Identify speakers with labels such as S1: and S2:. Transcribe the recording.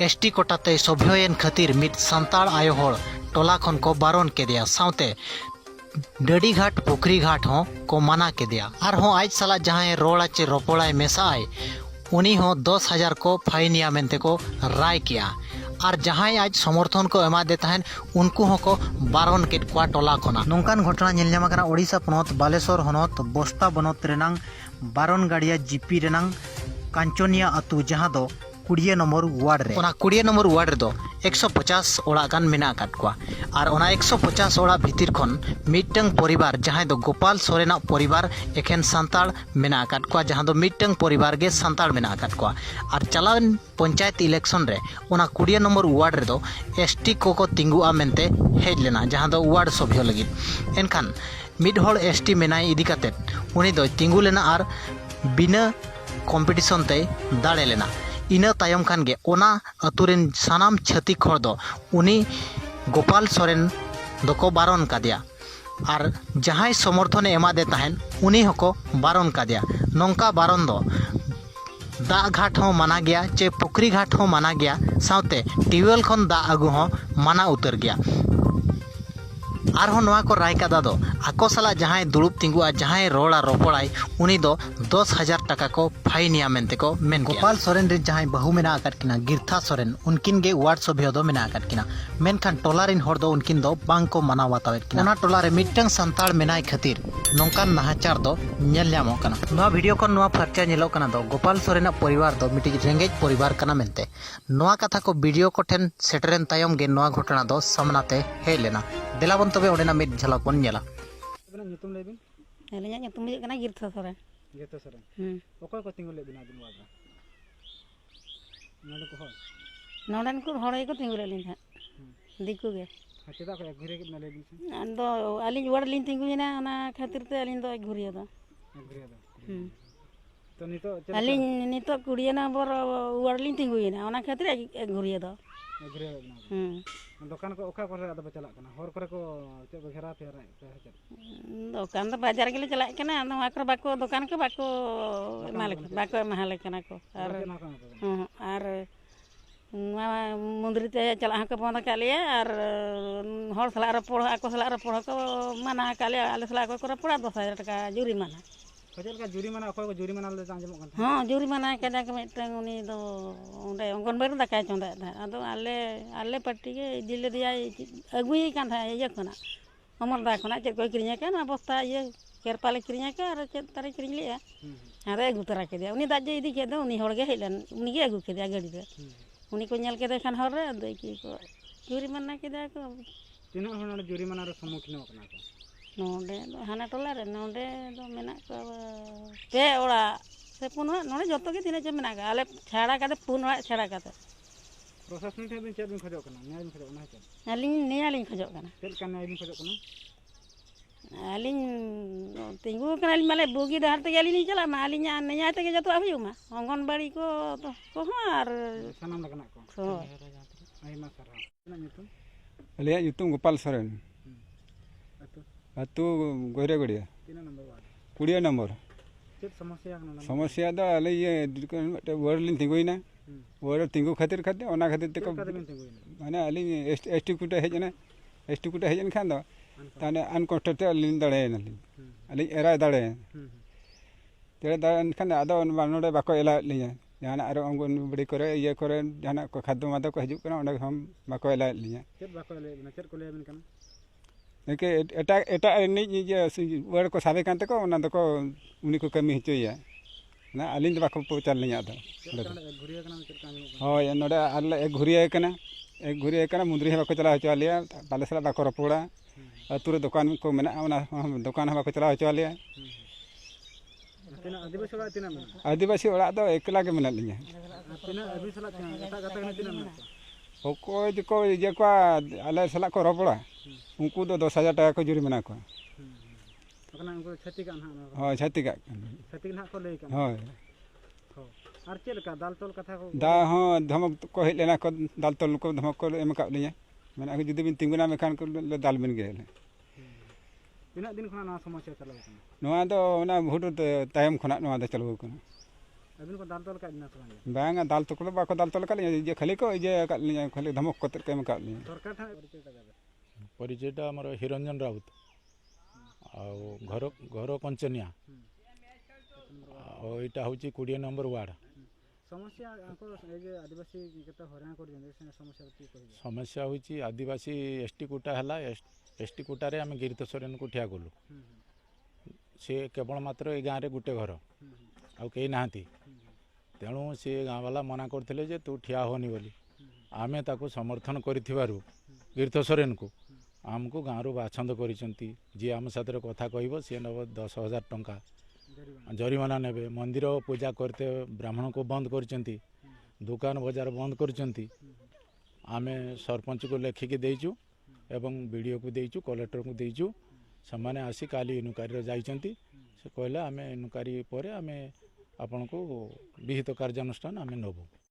S1: ST कोटाते सभ्यन खातिर मिद सांताड़ आयो होड़ टोला खन को बारन केदिया साउते डडी घाट पुखरी घाट हो को मना केदिया और हो आज साला जहां रोड़ा चे रोपोड़ाय मेसाय उनी हो 10,000 को फाइनिया मेनते को राय किया और जहां आज समर्थन को एमा देता है उनको को बारन के टोला खोना नौकान घटना नेलनामा ओडिशा पनत बालेश्वर हनत बस्ता बनत रेनांग बारन गाड़िया जीपी रेनांग कांचनिया अतु जहां दो 20 नंबर वार्ड रे 20 नंबर वार्ड रे 150 ओड़ा गान मेना काट को और 150 ओड़ा भीतर खन मिटंग परिवार जहां दो गोपाल सोरेना परिवार एखेन सांताड़ मेना काट को जहां दो मिटंग परिवार गे सांताड़ मेना काट को और चलावन पंचायत इलेक्शन रे 20 नंबर वार्ड रे दो एसटी को तिंगुआ मेनते हेज लेना जहां दो वार्ड सभ्य लगी एनखान मिड होड़ एसटी मेनाय इदी काते उनी दो तिंगु लेना और बिना कॉम्पिटिशन ते दाड़े लेना इना तायम खान गे ओना अतुरेन सानाम छतिक हर दो उनी गोपाल सोरेन दको बारन कादिया और जहां समर्थन एमा दे ताहेन उनी हको बारन कादिया नौका बारन दो दा घाट हो माना गया चे पुखरी घाट हो माना गया साउते टिवेल खन दा आगु हो माना उतर गया आरहो नवा को राय कादा दो आको साला जहां दुड़ुब तिंगुआ जहां रोड़ा रोपड़ाई उनी दो 10,000 टाका को फाइनिया मेनते को मेन गोपाल सोरेन रे जहां बहु मेना आकाट किना गिरथा सोरेन उनकिन गे वार्ड सभ्य दो मेना आकाट किना मेनखान टोला रिन हर दो उनकिन दो बांग को मना वातावेत किना ओना टोला रे मिटंग संताड़ मेनाय खातिर नौकान नाहाचार दो नेल न्यामो कना नवा वीडियो को नवा फरचा नेलो कना दो गोपाल सोरेना परिवार दो मिटी रेंगेज परिवार कना मेनते नवा कथा को वीडियो को ठेन सेटरेन तायम गे नवा घटना दो सामनाते हे लेना देलाबन तबे ओडेना मिट झलक बन नेला
S2: nyutum lebin
S3: Elinya nyutum dia kena girtha soren.
S2: gitu seren okoi ko tinggal lebin adin waga nade ko hol
S3: Nodan ko horai ko tinggal lin ha diku ge
S2: hati da ko gure ke na lebin se
S3: ando alin ward lin tinggu ina ona khatir te alin do guriya da
S2: to nito
S3: alin nito kudiya na bor ward lin tinggu ina ona khatir guriya da
S2: guriya na dokan ko oka kore ada bacalak kana hor kore ko cek beghera fera pe
S3: dokan da bajar gele chalak kana no akro bako dokan ke bako malik bako mahal kana ko ar mundri te chalak ke ponda kaliya ar hor sala rapor ako sala rapor ko mana kaliya ale sala ko rapor 10,000 taka juri mana
S2: kajal ka juri mana ako ko juri mana le jangjamok kan
S3: ha juri mana kada ke metang uni do onde ongon ber da kai chonda ado ale patti ge dile dia agui kan tha ye kona amar da kona chet ko kirinya kan abosta ye kerpale kirinya ka ar chet tare kiring le ya are agu tara ke dia uni dajje idi ke do uni hor ge helan uni ge agu ke dia gadi de uni ko nyel ke de kan hor re ado ki ko juri mana ke da ko
S2: tino hona juri mana ro sammukhin kana ko
S3: nonde hana tola re nonde do mena ko pe ora se puno nonde joto ge tine je mena ga ale chhara kate pun ora chhara kate
S2: प्रशासनिक ठेबin check बिन खजो कना न्याय बिन खजो ना चेक
S3: alin ne alin khojok kana
S2: चेक का न्याय बिन खजो कना
S3: alin tinggu kana alin male bogi dahar te alin chala ma alin nya te ge joto abu ma ongon bari ko to har
S2: sanam लगना को
S3: so
S2: आई मा सरा ना nyutum
S4: Alia nyutum Gopal Soren atu goire goria
S2: tina number 1
S4: 20 number
S2: check समस्या kana
S4: समस्या दा ale ye word लिन तिंगुइना word तिंगु खातिर ओना खातिर ते माने ali एसटी कुटे हेजना एसटी कुटे हेजन खान दो ताने अनकॉन्स्टेट लिन दाड़े ali एरा दाड़े तेरे दान खान आदो नोडे बाको एला लिया जहां आरो अंगन बड़ी करे ये करे जहां को खाद्य मादा को हिजुक कना ओंडे हम बाको एला लिया
S2: चेक बाको ले ना चेक को ले बिन kana
S4: के एटा नि जे वर्ड को साबे कानते को ओना दको उनी को कमी हिचोया ना अलिन दो बाको पोचाल लिया दो
S2: घुरिया kana चेक का
S4: होय नोडे आले एक घुरिया kana मुंद्री बाको चला हचो लिया बालेसला बाको रपोड़ा अतुरे दुकान को मेना ओना दुकान बाको चला हचो लिया
S2: tina आदिवासी वाला tina में
S4: आदिवासी ओड़ा दो एकला के मेना लिया
S2: tina अभी सला एटा गाता kana tina में
S4: ओको जको जे को आले सला को रपोड़ा उनको दो 10,000 टाका को जुरी मेना को
S2: kana उनको छति का ना
S4: होय छाती का
S2: छति ना को ले kana
S4: होय
S2: आर चेल का दाल तोल कथा को
S4: दा हो धमक को हे लेना को दाल तोल को धमक को एम का लिया मेना को जुदी बिन तिंगुना मेखान को दाल बिन गेले
S2: tina दिन खना ना समस्या चला kana
S4: नोआ दो ओना भोट तायम खना नोआ द चलबो कना
S2: अबिन को दाल तोल का ना तो
S4: बांगा दाल तो बाको दाल तो ये खाली को ये खाली धमक कतर के का
S2: सरकार था परिचय का
S5: परिचयटा आमर हिरंजन राउत घर घर कंचनिया यहाँ हूँ 20 नंबर वार्ड।
S2: समस्या आदिवासी केते हरान कर समस्या
S5: समस्या हूँ आदिवासी एसटी कोटा है एसटी कोटा रे आम गिरीत सोरेन को ठिया कलु सी केवल मात्र ये गाँव में गोटे घर आउ कहीं ना तेणु सी गाँ वाला मना करते जे तू ठिया होनी बोली आमे ताको समर्थन करिथिबारु गिरीत सोरेन को आमको गाँव बाछंद करिसेंती जी आम साथ कथा कहब सी नब 10,000 टंका जरिमाना नेबे मंदिर पूजा करते ब्राह्मण को बंद करचंती दुकान बाजार बंद करचंती आमे सरपंच को लेखिकी देइचु एवं वीडियो को देइचु कलेक्टर को देइचु समाने आसी काली इनुकारी जाइचंती से कहले आमे इनुकारी परे आमे आपन को विहित कार्यानुष्ठान आमे नबु।